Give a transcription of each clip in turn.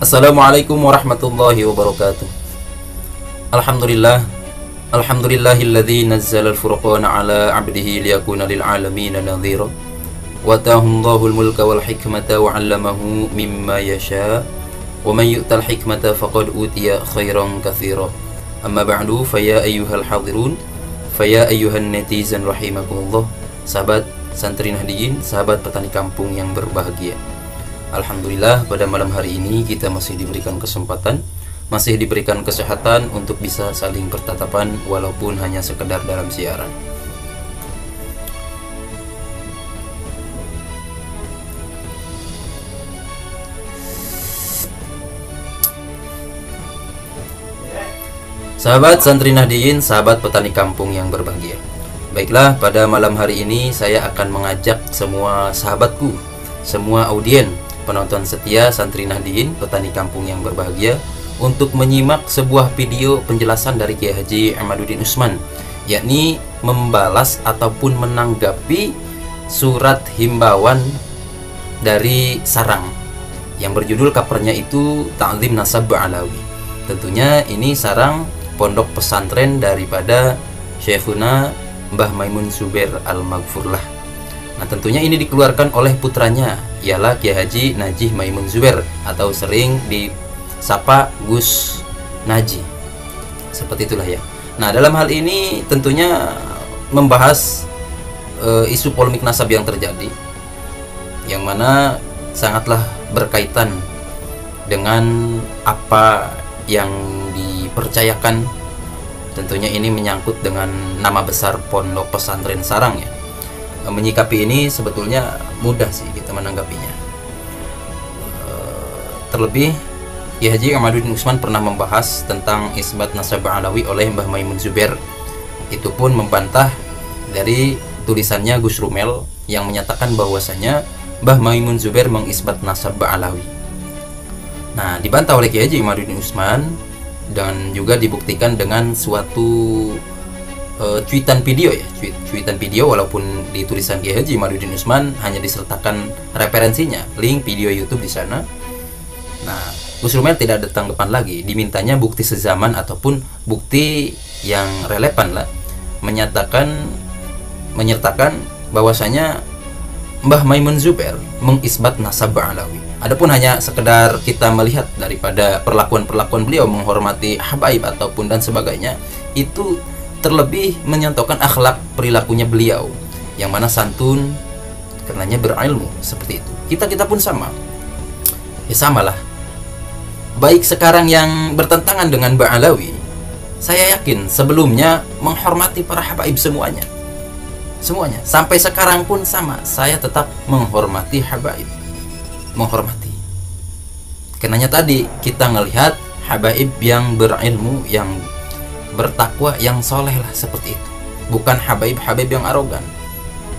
Assalamualaikum warahmatullahi wabarakatuh. Alhamdulillah. Alhamdulillahilladzi nazzala al-furqana ala 'abdihi liyakuna lil 'alamin nadhira. Wa ta'allahu al-mulka wal hikmata wa 'allamahu mimma yasha. Wa man yu'tal hikmata faqad utiya khairan katsira. Amma ba'du, fa ya ayyuhal hadirun, fa ya ayyuhan netizen rahimakumullah. Sahabat santri Nahdiyin, sahabat petani kampung yang berbahagia. Alhamdulillah, pada malam hari ini kita masih diberikan kesempatan, masih diberikan kesehatan untuk bisa saling bertatapan walaupun hanya sekedar dalam siaran. Sahabat santri Nahdiyin, sahabat petani kampung yang berbahagia. Baiklah, pada malam hari ini saya akan mengajak semua sahabatku, semua audien, penonton setia santri Nahdiyin, petani kampung yang berbahagia, untuk menyimak sebuah video penjelasan dari Kiai Haji Imaduddin Usman, yakni membalas ataupun menanggapi surat himbauan dari Sarang yang berjudul covernya itu Ta'zim Nasab Alawi. Tentunya ini Sarang pondok pesantren daripada Syekhuna Mbah Maimun Zubair Al-Maghfurlah. Nah, tentunya ini dikeluarkan oleh putranya, ialah Kiai Haji Najih Maimun Zubair atau sering disapa Gus Naji. Seperti itulah ya. Nah, dalam hal ini tentunya membahas isu polemik nasab yang terjadi, yang mana sangatlah berkaitan dengan apa yang dipercayakan. Tentunya ini menyangkut dengan nama besar pondok pesantren Sarang ya. Menyikapi ini sebetulnya mudah sih kita menanggapinya. Terlebih Kiai Haji Imaduddin Usman pernah membahas tentang isbat nasab alawi oleh Mbah Maimun Zubair. Itu pun membantah dari tulisannya Gus Rumel yang menyatakan bahwasanya Mbah Maimun Zubair mengisbat nasab alawi. Nah, dibantah oleh Kiai Haji Imaduddin Usman dan juga dibuktikan dengan suatu cuitan video ya, cuitan video, walaupun di tulisan Kiai Haji Imaduddin Usman hanya disertakan referensinya, link video YouTube di sana. Nah, Gus Rumel tidak ada tanggapan lagi, dimintanya bukti sezaman ataupun bukti yang relevan lah, menyertakan bahwasanya Mbah Maimun Zubair mengisbat nasab alawi. Adapun hanya sekedar kita melihat daripada perlakuan beliau menghormati habaib ataupun dan sebagainya, itu terlebih menyontohkan akhlak perilakunya beliau yang mana santun, karenanya berilmu seperti itu. Kita pun sama. Ya samalah. Baik sekarang yang bertentangan dengan Mbah Alawi, saya yakin sebelumnya menghormati para habaib semuanya. Semuanya. Sampai sekarang pun sama. Saya tetap menghormati habaib. Menghormati. Karenanya tadi kita ngelihat habaib yang berilmu, yang bertakwa, yang soleh lah, seperti itu. Bukan habaib-habaib yang arogan.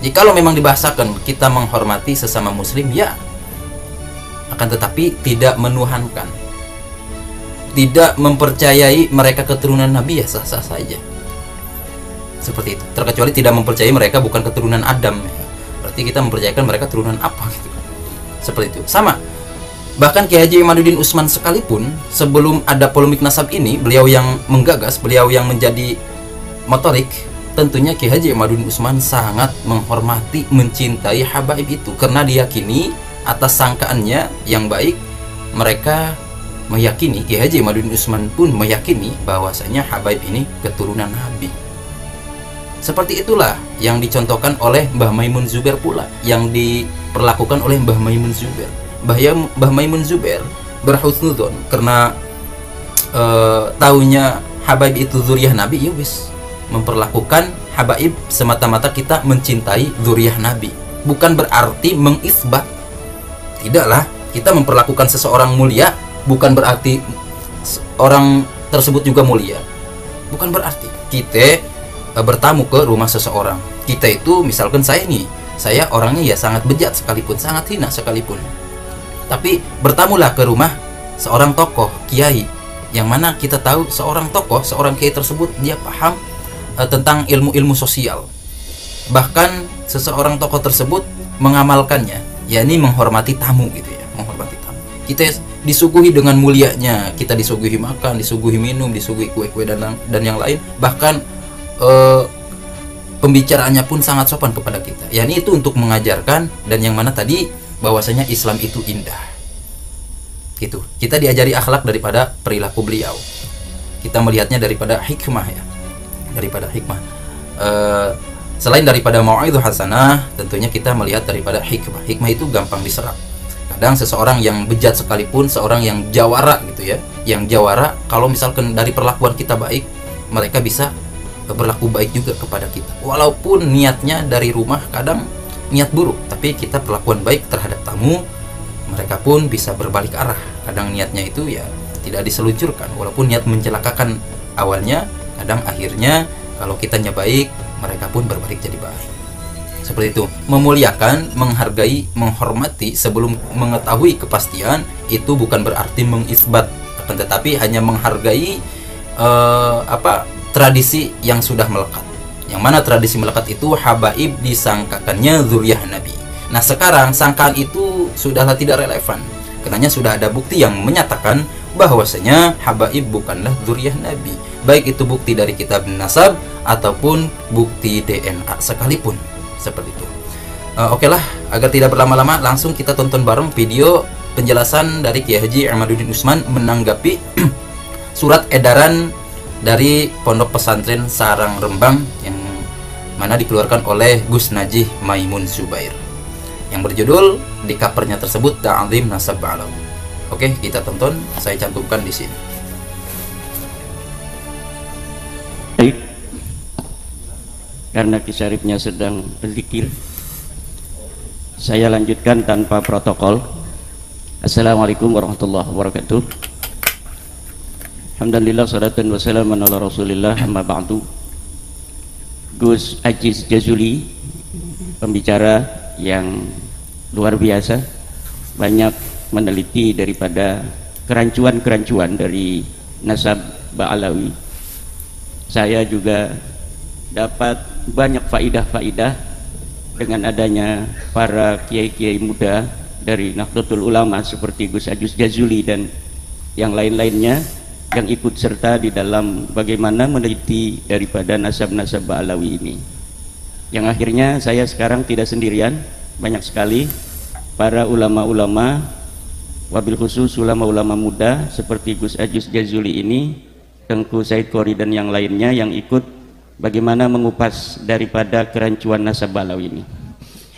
Jikalau memang dibahasakan kita menghormati sesama muslim, ya, akan tetapi tidak menuhankan, tidak mempercayai mereka keturunan Nabi, ya sah-sah saja. Seperti itu. Terkecuali tidak mempercayai mereka bukan keturunan Adam, ya. Berarti kita mempercayakan mereka turunan apa gitu. Seperti itu. Sama. Bahkan Kiai Haji Imaduddin Usman sekalipun sebelum ada polemik nasab ini, beliau yang menggagas, beliau yang menjadi motorik, tentunya Kiai Haji Imaduddin Usman sangat menghormati, mencintai habaib itu karena diyakini atas sangkaannya yang baik, mereka meyakini, Kiai Haji Imaduddin Usman pun meyakini bahwasanya habaib ini keturunan Nabi. Seperti itulah yang dicontohkan oleh Mbah Maimun Zubair pula, yang diperlakukan oleh Mbah Maimun Zubair. Mbah Maimun Zubair berhusnudzon karena taunya habaib itu zuriyah Nabi, ya wis, memperlakukan habaib semata-mata kita mencintai zuriyah Nabi, bukan berarti mengisbat. Tidaklah, kita memperlakukan seseorang mulia bukan berarti orang tersebut juga mulia. Bukan berarti kita bertamu ke rumah seseorang, kita itu misalkan saya orangnya ya sangat bejat sekalipun, sangat hina sekalipun, tapi bertamulah ke rumah seorang tokoh kiai, yang mana kita tahu seorang tokoh, seorang kiai tersebut dia paham tentang ilmu-ilmu sosial, bahkan seseorang tokoh tersebut mengamalkannya, yakni menghormati tamu gitu ya, menghormati tamu. Kita disuguhi dengan mulianya, kita disuguhi makan, disuguhi minum, disuguhi kue-kue dan yang lain, bahkan pembicaraannya pun sangat sopan kepada kita. Yakni itu untuk mengajarkan, dan yang mana tadi bahwasanya Islam itu indah. Gitu. Kita diajari akhlak daripada perilaku beliau. Kita melihatnya daripada hikmah ya. Daripada hikmah. Selain daripada mau'idhah hasanah, tentunya kita melihat daripada hikmah. Hikmah itu gampang diserap. Kadang seseorang yang bejat sekalipun, seorang yang jawara gitu ya, yang jawara, kalau misalkan dari perlakuan kita baik, mereka bisa berlaku baik juga kepada kita. Walaupun niatnya dari rumah kadang niat buruk, tapi kita perlakuan baik terhadap tamu, mereka pun bisa berbalik arah. Kadang niatnya itu ya tidak diseluncurkan, walaupun niat mencelakakan awalnya, kadang akhirnya kalau kitanya baik, mereka pun berbalik jadi baik. Seperti itu. Memuliakan, menghargai, menghormati sebelum mengetahui kepastian itu bukan berarti mengisbat, akan tetapi hanya menghargai tradisi yang sudah melekat. Yang mana tradisi melekat itu habaib disangkakannya zuriyah Nabi. Nah sekarang sangkaan itu sudahlah tidak relevan, karena sudah ada bukti yang menyatakan bahwasanya habaib bukanlah zuriyah Nabi, baik itu bukti dari kitab nasab ataupun bukti DNA sekalipun. Seperti itu. Oke lah, agar tidak berlama-lama, langsung kita tonton bareng video penjelasan dari Kiai Haji Ahmaduddin Utsman menanggapi surat edaran dari Pondok Pesantren Sarang Rembang yang mana dikeluarkan oleh Gus Najih Maimun Zubair, yang berjudul di covernya tersebut Ta'zim Nasab Ba'alawi. Oke, kita tonton, saya cantumkan di sini. Baik. Karena Kisyarifnya sedang berzikir, saya lanjutkan tanpa protokol. Assalamualaikum warahmatullahi wabarakatuh. Alhamdulillah, salatan wassalamu ala rasulillah, amma ba'du. Gus Aziz Jazuli, pembicara yang luar biasa, banyak meneliti daripada kerancuan-kerancuan dari nasab Ba'alawi. Saya juga dapat banyak faidah-faidah dengan adanya para kiai-kiai muda dari Nahdlatul Ulama seperti Gus Aziz Jazuli dan yang lain-lainnya yang ikut serta di dalam bagaimana meneliti daripada nasab-nasab Ba'alawi ini, yang akhirnya saya sekarang tidak sendirian. Banyak sekali para ulama-ulama, wabil khusus ulama-ulama muda seperti Gus Aziz Jazuli ini, Tengku Said Qori dan yang lainnya yang ikut bagaimana mengupas daripada kerancuan nasab Ba'alawi ini.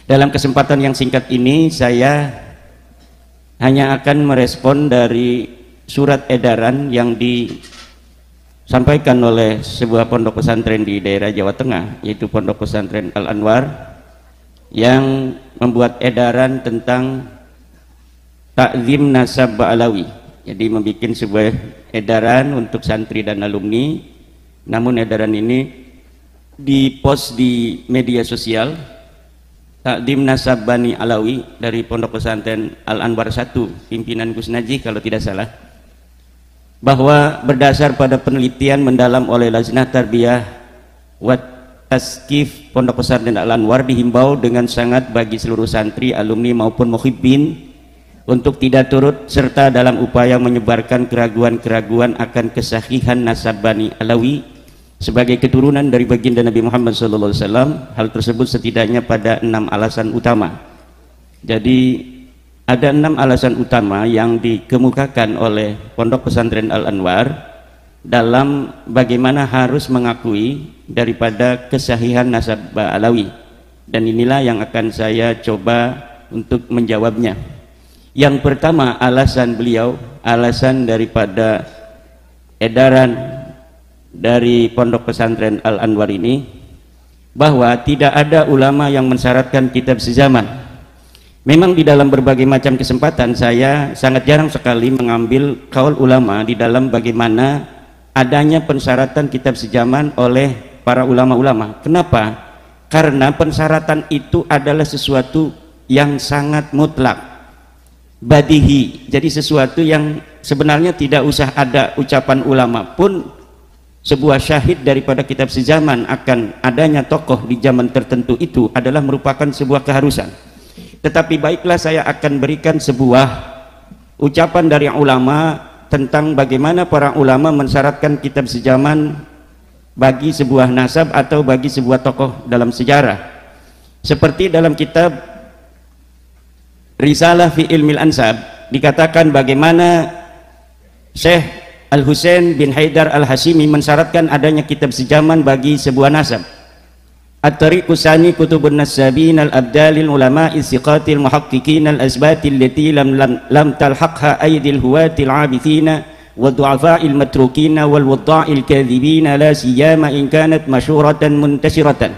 Dalam kesempatan yang singkat ini saya hanya akan merespon dari surat edaran yang disampaikan oleh sebuah pondok pesantren di daerah Jawa Tengah, yaitu Pondok Pesantren Al-Anwar, yang membuat edaran tentang Ta'zim Nasab Ba'alawi. Jadi membuat sebuah edaran untuk santri dan alumni, namun edaran ini dipost di media sosial. Ta'zim Nasab Bani Alawi dari Pondok Pesantren Al-Anwar 1, pimpinan Gus Najih kalau tidak salah, bahwa berdasar pada penelitian mendalam oleh Lajnah Tarbiyah wa Taskif Pondok Pesantren Al-Anwar, dihimbau dengan sangat bagi seluruh santri, alumni maupun muhibbin untuk tidak turut serta dalam upaya menyebarkan keraguan-keraguan akan kesahihan nasab Bani Alawi sebagai keturunan dari baginda Nabi Muhammad SAW. Hal tersebut setidaknya pada 6 alasan utama. Jadi ada 6 alasan utama yang dikemukakan oleh Pondok Pesantren Al-Anwar dalam bagaimana harus mengakui daripada kesahihan nasab Ba'alawi, dan inilah yang akan saya coba untuk menjawabnya. Yang pertama, alasan beliau, alasan daripada edaran dari Pondok Pesantren Al-Anwar ini, bahwa tidak ada ulama yang mensyaratkan kitab sezaman. Memang di dalam berbagai macam kesempatan saya sangat jarang sekali mengambil kaul ulama di dalam bagaimana adanya pensyaratan kitab sezaman oleh para ulama-ulama. Kenapa? Karena pensyaratan itu adalah sesuatu yang sangat mutlak, badihi. Jadi sesuatu yang sebenarnya tidak usah ada ucapan ulama pun, sebuah syahid daripada kitab sezaman akan adanya tokoh di zaman tertentu itu adalah merupakan sebuah keharusan. Tetapi baiklah, saya akan berikan sebuah ucapan dari ulama tentang bagaimana para ulama mensyaratkan kitab sejaman bagi sebuah nasab atau bagi sebuah tokoh dalam sejarah. Seperti dalam kitab Risalah fi Ilmil Ansab dikatakan bagaimana Syekh Al-Husain bin Haidar Al-Hashimi mensyaratkan adanya kitab sejaman bagi sebuah nasab. At-tariqus sani kutubun nasabin al-abdalil ulama istiqatil muhaqqiqin al-asbatil lati lam talhaqha aydil huwatil abithina wa du'afa'il matrukina wal wadda'il kadhibina la siyama in kanat mashhuratan muntashiratan.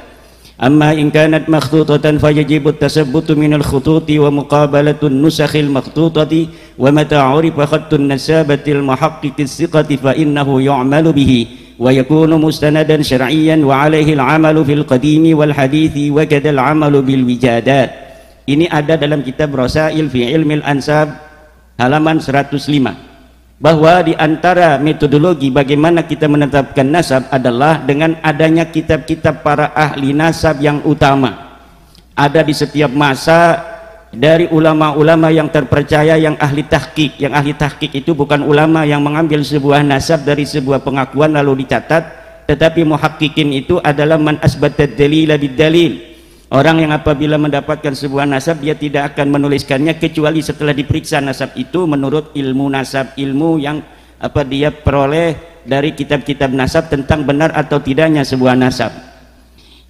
Amma in kanat makhtutatan fayajibu at-tasabbutu min al-khututi wa muqabalatu an-nusakh al-makhtutati wa mata 'urifa khattu an-nasabati al-muhaqqiq as-siqati fa innahu yu'malu bihi wa yakunu mustanadan syar'iyyan wa 'alaihi al-'amalu fil qadimi wal hadithi wa kadal 'amalu bil wijadat. Ini ada dalam kitab Rasail fi Ilmil Ansab halaman 105, bahwa di antara metodologi bagaimana kita menetapkan nasab adalah dengan adanya kitab-kitab para ahli nasab yang utama. Ada di setiap masa dari ulama-ulama yang terpercaya, yang ahli tahqiq. Yang ahli tahqiq itu bukan ulama yang mengambil sebuah nasab dari sebuah pengakuan lalu dicatat, tetapi muhaqqiqin itu adalah man asbatad dalila bid dalil. Orang yang apabila mendapatkan sebuah nasab dia tidak akan menuliskannya kecuali setelah diperiksa nasab itu menurut ilmu nasab, ilmu yang dia peroleh dari kitab-kitab nasab tentang benar atau tidaknya sebuah nasab.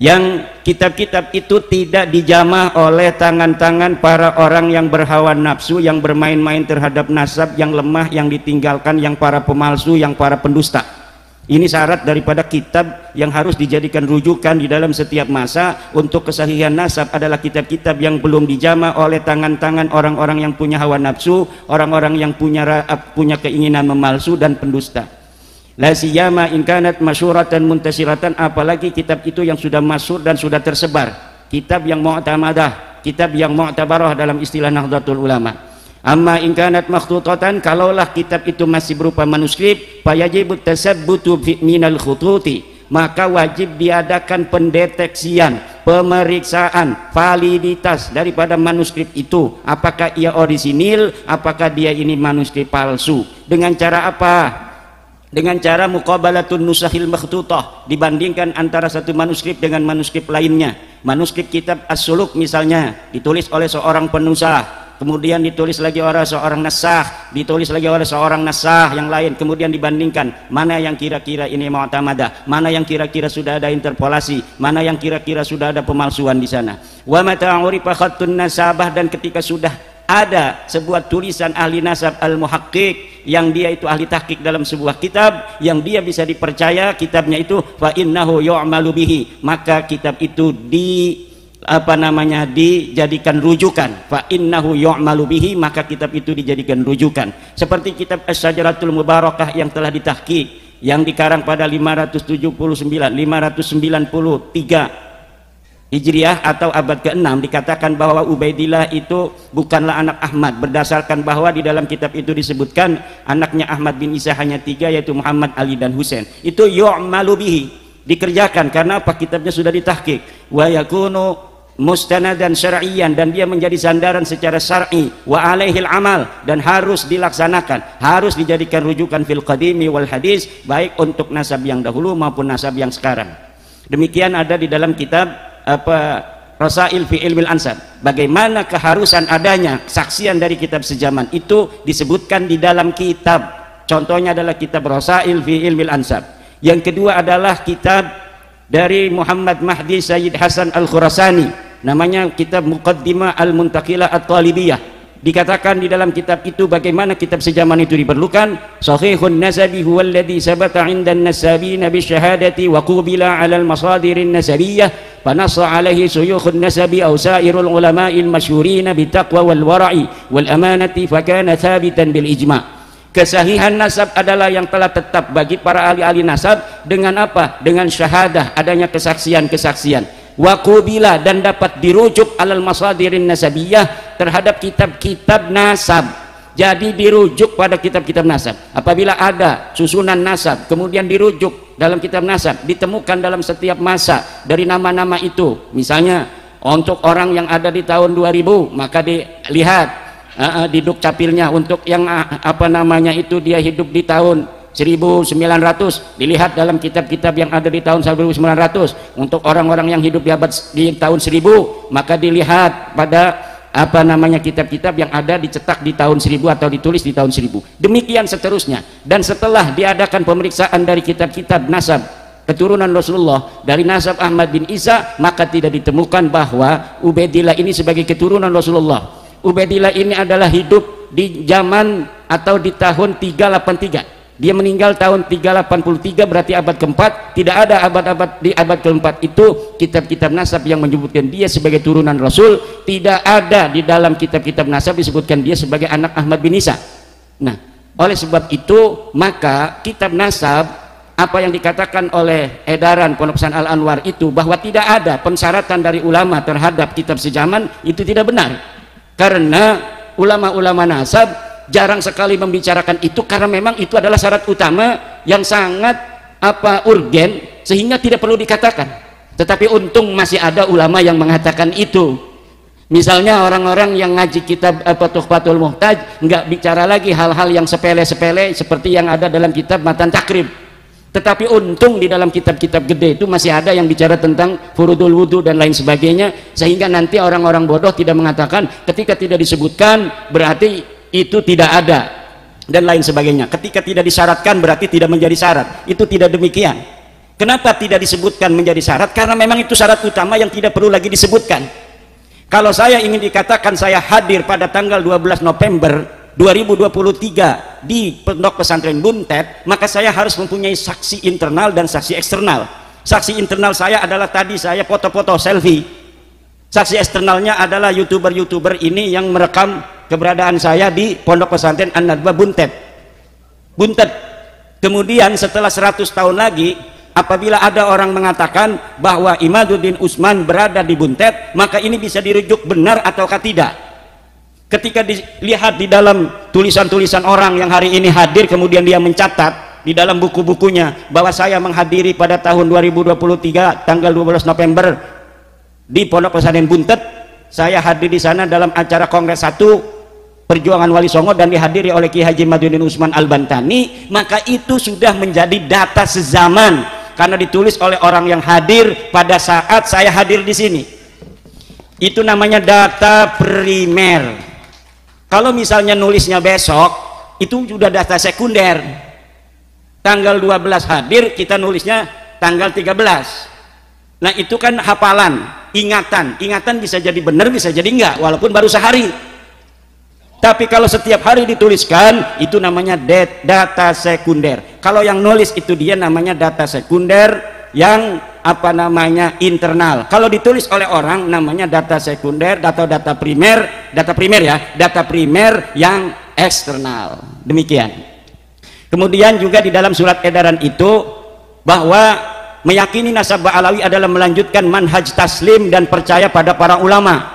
Yang kitab-kitab itu tidak dijamah oleh tangan-tangan para orang yang berhawa nafsu, yang bermain-main terhadap nasab, yang lemah, yang ditinggalkan, yang para pemalsu, yang para pendusta. Ini syarat daripada kitab yang harus dijadikan rujukan di dalam setiap masa untuk kesahihan nasab adalah kitab-kitab yang belum dijamah oleh tangan-tangan orang-orang yang punya hawa nafsu, orang-orang yang punya keinginan memalsu dan pendusta. La siyama in kanat masyhuratan muntasiratan, apalagi kitab itu yang sudah masyhur dan sudah tersebar, kitab yang mu'tamadah, kitab yang mu'tabarah dalam istilah Nahdlatul Ulama. Amma in kanat makhtutatan, kalaulah kitab itu masih berupa manuskrip, fayajibut tasabbutu minal khututi, maka wajib diadakan pendeteksian, pemeriksaan validitas daripada manuskrip itu, apakah ia orisinil, apakah dia ini manuskrip palsu. Dengan cara apa? Dengan cara muqabalatun nusakhil makhtutah, dibandingkan antara satu manuskrip dengan manuskrip lainnya. Manuskrip kitab As-Suluk misalnya ditulis oleh seorang penusah, kemudian ditulis lagi oleh seorang nasah, ditulis lagi oleh seorang nasah yang lain, kemudian dibandingkan mana yang kira-kira ini mu'tamadah, mana yang kira-kira sudah ada interpolasi, mana yang kira-kira sudah ada pemalsuan di sana. Wa mata 'urifa khattun nasabah, dan ketika sudah ada sebuah tulisan ahli nasab al-muhaqqiq yang dia itu ahli tahqiq dalam sebuah kitab yang dia bisa dipercaya kitabnya itu, fa innahu yu'malu bihi, maka kitab itu dijadikan rujukan. Fa innahu yu'malu bihi, maka kitab itu dijadikan rujukan. Seperti kitab Asy-Syajaratul Mubarakah yang telah ditahqiq, yang dikarang pada 593 Hijriah atau abad ke-6, dikatakan bahwa Ubaidillah itu bukanlah anak Ahmad, berdasarkan bahwa di dalam kitab itu disebutkan anaknya Ahmad bin Isa hanya 3, yaitu Muhammad, Ali, dan Husain. Itu yu'malu bihi, dikerjakan karena apa? Kitabnya sudah ditahqiq. Wa yakunu mustanadan syar'iyyan, dan dia menjadi sandaran secara syar'i, wa alaihil amal, dan harus dilaksanakan, harus dijadikan rujukan fil qadimi wal hadis, baik untuk nasab yang dahulu maupun nasab yang sekarang. Demikian ada di dalam kitab Rasail fi Ilmil Ansab, bagaimana keharusan adanya kesaksian dari kitab sejaman itu disebutkan di dalam kitab. Contohnya adalah kitab Rasail fi Ilmil Ansab. Yang kedua adalah kitab dari Muhammad Mahdi Sayyid Hasan Al-Khurasani, namanya kitab Muqaddimah Al-Muntaqilah At-Talibiyah. Dikatakan di dalam kitab itu bagaimana kitab sejaman itu diperlukan. Sahihun nasabi huwa alladhi sabata 'inda an-nasabina bi syahadati wa qubila 'ala al-masadirin nasabiyyah fa nassa 'alaihi suyukhun nasabi aw sa'irul ulama'il masyhurin bi taqwa wal wara'i wal amanati fa kana thabitan bil ijma'. Kesahihan nasab adalah yang telah tetap bagi para ahli-ahli nasab dengan apa? Dengan syahadah, adanya kesaksian-kesaksian. Waqubila, dan dapat dirujuk alal masadirin nasabiyah, terhadap kitab-kitab nasab. Jadi dirujuk pada kitab-kitab nasab. Apabila ada susunan nasab kemudian dirujuk dalam kitab nasab, ditemukan dalam setiap masa dari nama-nama itu, misalnya Untuk orang yang ada di tahun 2000 maka dilihat di dukcapilnya. Untuk yang apa namanya itu dia hidup di tahun 1900 dilihat dalam kitab-kitab yang ada di tahun 1900. Untuk orang-orang yang hidup di tahun 1000 maka dilihat pada apa namanya kitab-kitab yang ada dicetak di tahun 1000 atau ditulis di tahun 1000. Demikian seterusnya. Dan setelah diadakan pemeriksaan dari kitab-kitab nasab keturunan Rasulullah dari nasab Ahmad bin Isa, maka tidak ditemukan bahwa Ubaidillah ini sebagai keturunan Rasulullah. Ubaidillah ini adalah hidup di zaman atau di tahun 383. Dia meninggal tahun 383, berarti abad keempat. Tidak ada abad-abad di abad keempat itu kitab-kitab nasab yang menyebutkan dia sebagai turunan Rasul. Tidak ada di dalam kitab-kitab nasab disebutkan dia sebagai anak Ahmad bin Isa. Nah, oleh sebab itu maka kitab nasab, apa yang dikatakan oleh edaran Pondok Pesantren Al Anwar itu bahwa tidak ada pensyaratan dari ulama terhadap kitab sejaman, itu tidak benar. Karena ulama-ulama nasab jarang sekali membicarakan itu, karena memang itu adalah syarat utama yang sangat urgen sehingga tidak perlu dikatakan. Tetapi untung masih ada ulama yang mengatakan itu. Misalnya orang-orang yang ngaji kitab Tuhfatul Muhtaj nggak bicara lagi hal-hal yang sepele-sepele seperti yang ada dalam kitab Matan Takrib. Tetapi untung di dalam kitab-kitab gede itu masih ada yang bicara tentang furudul wudu dan lain sebagainya, sehingga nanti orang-orang bodoh tidak mengatakan ketika tidak disebutkan berarti itu tidak ada dan lain sebagainya. Ketika tidak disyaratkan berarti tidak menjadi syarat. Itu tidak demikian. Kenapa tidak disebutkan menjadi syarat? Karena memang itu syarat utama yang tidak perlu lagi disebutkan. Kalau saya ingin dikatakan saya hadir pada tanggal 12 November 2023 di Pondok Pesantren Buntet, maka saya harus mempunyai saksi internal dan saksi eksternal. Saksi internal saya adalah tadi saya foto-foto selfie. Saksi eksternalnya adalah youtuber-youtuber ini yang merekam keberadaan saya di Pondok Pesantren An-Nadwa Buntet. Kemudian setelah 100 tahun lagi, apabila ada orang mengatakan bahwa Imaduddin Utsman berada di Buntet, maka ini bisa dirujuk benar ataukah tidak. Ketika dilihat di dalam tulisan-tulisan orang yang hari ini hadir, kemudian dia mencatat di dalam buku-bukunya bahwa saya menghadiri pada tahun 2023 tanggal 12 November di Pondok Pesantren Buntet, saya hadir di sana dalam acara Kongres 1 Perjuangan Wali Songo dan dihadiri oleh Ki Haji Imaduddin Utsman Al-Bantani, maka itu sudah menjadi data sezaman karena ditulis oleh orang yang hadir pada saat saya hadir di sini. Itu namanya data primer. Kalau misalnya nulisnya besok, itu sudah data sekunder. Tanggal 12 hadir, kita nulisnya tanggal 13. Nah itu kan hafalan, ingatan bisa jadi benar, bisa jadi enggak, walaupun baru sehari. Tapi kalau setiap hari dituliskan, itu namanya data sekunder. Kalau yang nulis itu dia namanya data sekunder yang internal. Kalau ditulis oleh orang namanya data sekunder atau data primer yang eksternal. Demikian. Kemudian juga di dalam surat edaran itu bahwa meyakini nasab Ba'alawi adalah melanjutkan manhaj taslim dan percaya pada para ulama.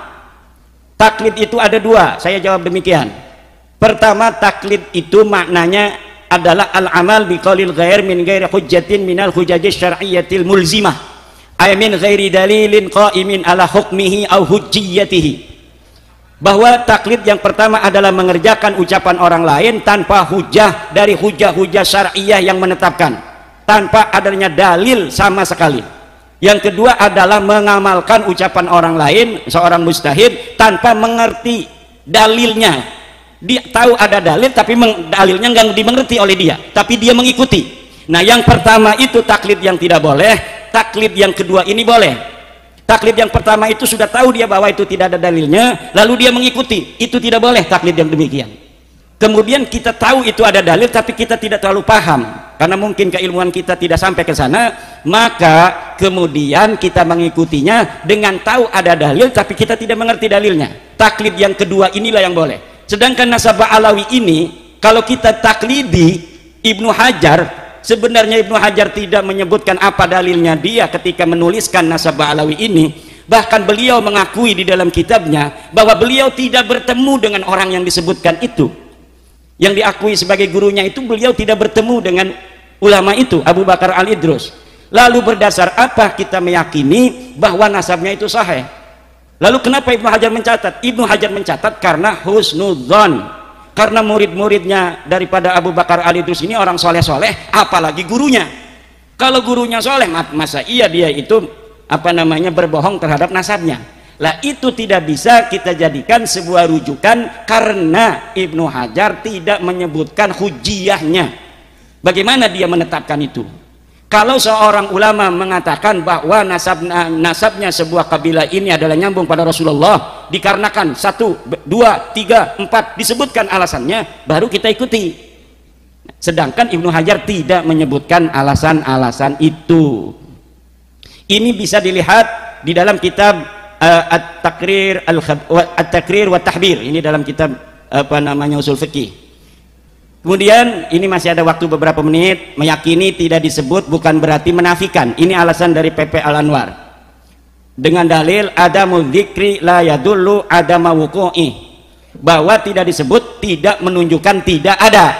Taklid itu ada dua, saya jawab demikian. Pertama, taklid itu maknanya adalah al-amal biqaulil ghair min ghairi hujjatin minal hujajis syar'iyyatil mulzimah ay min ghairi dalilin qaimin ala hukmihi au hujjiyatihi. Bahwa taklid yang pertama adalah mengerjakan ucapan orang lain tanpa hujah dari hujah-hujah syar'iyah yang menetapkan, tanpa adanya dalil sama sekali. Yang kedua adalah mengamalkan ucapan orang lain, seorang mujtahid, tanpa mengerti dalilnya. Dia tahu ada dalil tapi dalilnya nggak dimengerti oleh dia, tapi dia mengikuti. Nah yang pertama itu taklid yang tidak boleh. Taklid yang kedua ini boleh. Taklid yang pertama itu sudah tahu dia bahwa itu tidak ada dalilnya, lalu dia mengikuti, itu tidak boleh taklid yang demikian. Kemudian kita tahu itu ada dalil tapi kita tidak terlalu paham karena mungkin keilmuan kita tidak sampai ke sana, maka kemudian kita mengikutinya dengan tahu ada dalil tapi kita tidak mengerti dalilnya. Taklid yang kedua inilah yang boleh. Sedangkan nasab Ba'alawi ini kalau kita taklidi Ibnu Hajar, sebenarnya Ibnu Hajar tidak menyebutkan apa dalilnya dia ketika menuliskan nasab Ba'alawi ini. Bahkan beliau mengakui di dalam kitabnya bahwa beliau tidak bertemu dengan orang yang disebutkan itu. Yang diakui sebagai gurunya itu beliau tidak bertemu dengan ulama itu, Abu Bakar Al-Idrus. Lalu berdasar apa kita meyakini bahwa nasabnya itu sahih? Lalu kenapa Ibnu Hajar mencatat? Ibnu Hajar mencatat karena husnudzon, karena murid-muridnya daripada Abu Bakar Al-Idrus ini orang soleh-soleh, apalagi gurunya. Kalau gurunya soleh, masa iya dia itu berbohong terhadap nasabnya? Lah itu tidak bisa kita jadikan sebuah rujukan karena Ibnu Hajar tidak menyebutkan hujiyahnya. Bagaimana dia menetapkan itu? Kalau seorang ulama mengatakan bahwa nasabnya sebuah kabilah ini adalah nyambung pada Rasulullah, dikarenakan 1, 2, 3, 4 disebutkan alasannya, baru kita ikuti. Sedangkan Ibnu Hajar tidak menyebutkan alasan-alasan itu. Ini bisa dilihat di dalam kitab At-Takrir wa Tahbir. Ini dalam kitab usul fikih. Kemudian ini masih ada waktu beberapa menit. Meyakini tidak disebut bukan berarti menafikan. Ini alasan dari PP Al-Anwar dengan dalil adamu dzikri la yadullu adama wuqu'i, bahwa tidak disebut tidak menunjukkan tidak ada.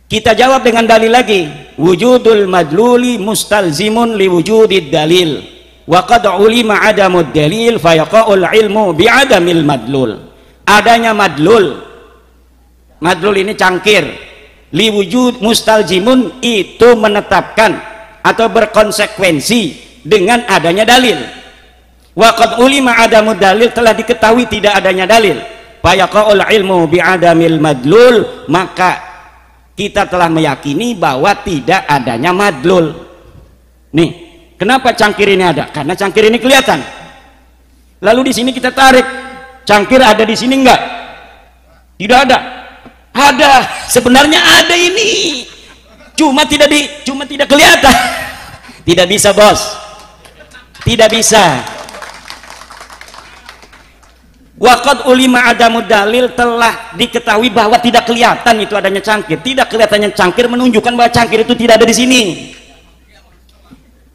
Kita jawab dengan dalil lagi, wujudul madluli mustalzimun liwujudid dalil wa qad ulima adamud dalil fayaqa'ul ilmu bi'adamil madlul. Adanya madlul ini cangkir, liwujud mustalzimun itu menetapkan atau berkonsekuensi dengan adanya dalil. Wa qad ulima adamud dalil, telah diketahui tidak adanya dalil. Fayaqa'ul ilmu bi'adamil madlul, maka kita telah meyakini bahwa tidak adanya madlul. Nih, kenapa cangkir ini ada? Karena cangkir ini kelihatan. Lalu di sini kita tarik, cangkir ada di sini enggak? Tidak ada. Ada, sebenarnya ada ini. Cuma tidak kelihatan. Tidak bisa, Bos. Tidak bisa. Waqad ulima adamu dalil, telah diketahui bahwa tidak kelihatan itu adanya cangkir. Tidak kelihatannya cangkir menunjukkan bahwa cangkir itu tidak ada di sini.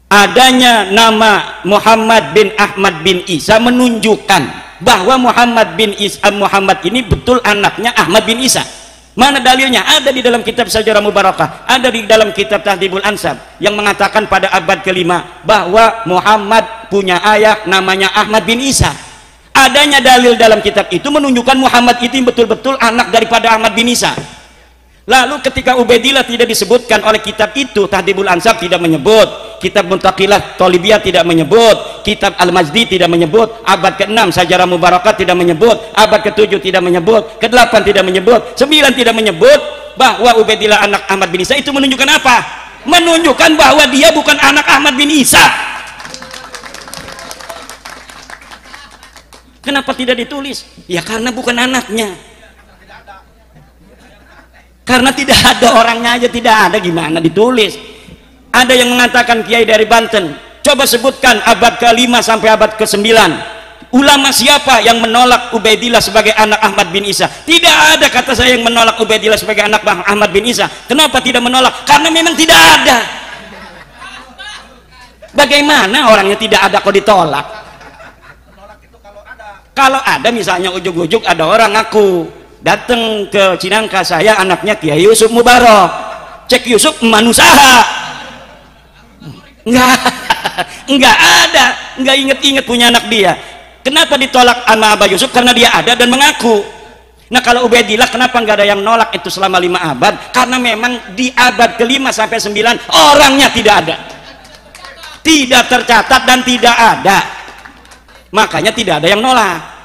Adanya nama Muhammad bin Ahmad bin Isa menunjukkan bahwa Muhammad ini betul anaknya Ahmad bin Isa. Mana dalilnya? Ada di dalam kitab Syajarah Mubarakah, ada di dalam kitab Tahdhibul Ansab yang mengatakan pada abad ke-5 bahwa Muhammad punya ayah namanya Ahmad bin Isa. Adanya dalil dalam kitab itu menunjukkan Muhammad itu betul-betul anak daripada Ahmad bin Isa. Lalu ketika Ubaidillah tidak disebutkan oleh kitab itu, Tahdhibul Ansab tidak menyebut, kitab Muntaqilah Thalibiyah tidak menyebut, kitab Al-Majdi tidak menyebut, abad ke-6 Syajarah Mubarakah tidak menyebut, abad ke-7 tidak menyebut, ke-8 tidak menyebut, 9 tidak menyebut bahwa Ubaidillah anak Ahmad bin Isa. Itu menunjukkan apa? Menunjukkan bahwa dia bukan anak Ahmad bin Isa. Kenapa tidak ditulis? Ya karena bukan anaknya. Karena tidak ada orangnya aja, tidak ada, gimana ditulis? Ada yang mengatakan kiai dari Banten, coba sebutkan abad ke-5 sampai abad ke-9 ulama siapa yang menolak Ubaidillah sebagai anak Ahmad bin Isa? Tidak ada, kata saya, yang menolak Ubaidillah sebagai anak Ahmad bin Isa. Kenapa tidak menolak? Karena memang tidak ada. Bagaimana orangnya tidak ada kok ditolak? Kalau ada, misalnya ujuk-ujuk ada orang ngaku datang ke Cinangka, saya anaknya Kiai Yusuf Mubarak, cek Yusuf manusaha, enggak ada, enggak inget-inget punya anak dia. Kenapa ditolak sama Abah Yusuf? Karena dia ada dan mengaku. Nah kalau Ubaidillah kenapa enggak ada yang nolak itu selama 5 abad? Karena memang di abad ke-5 sampai 9 orangnya tidak ada, tidak tercatat dan tidak ada, makanya tidak ada yang nolak.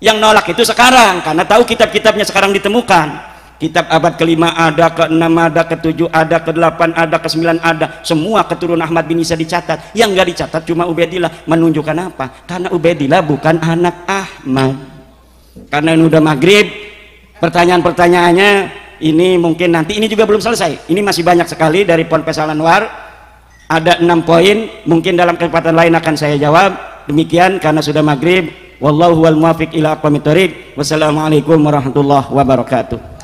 Yang nolak itu sekarang, karena tahu kitab-kitabnya sekarang ditemukan. Kitab abad ke-5 ada, ke-6 ada, ke-7 ada, ke-8 ada, ke-9 ada. Semua keturunan Ahmad bin Isa dicatat. Yang nggak dicatat cuma Ubaidillah. Menunjukkan apa? Karena Ubaidillah bukan anak Ahmad. Karena ini udah maghrib, pertanyaan-pertanyaannya ini mungkin nanti, ini juga belum selesai. Ini masih banyak sekali dari Ponpes Al-Anwar. Ada 6 poin, mungkin dalam kesempatan lain akan saya jawab. Demikian karena sudah maghrib. Wallahu wal muwaffiq ila aqwamit thoriq. Wassalamualaikum warahmatullahi wabarakatuh.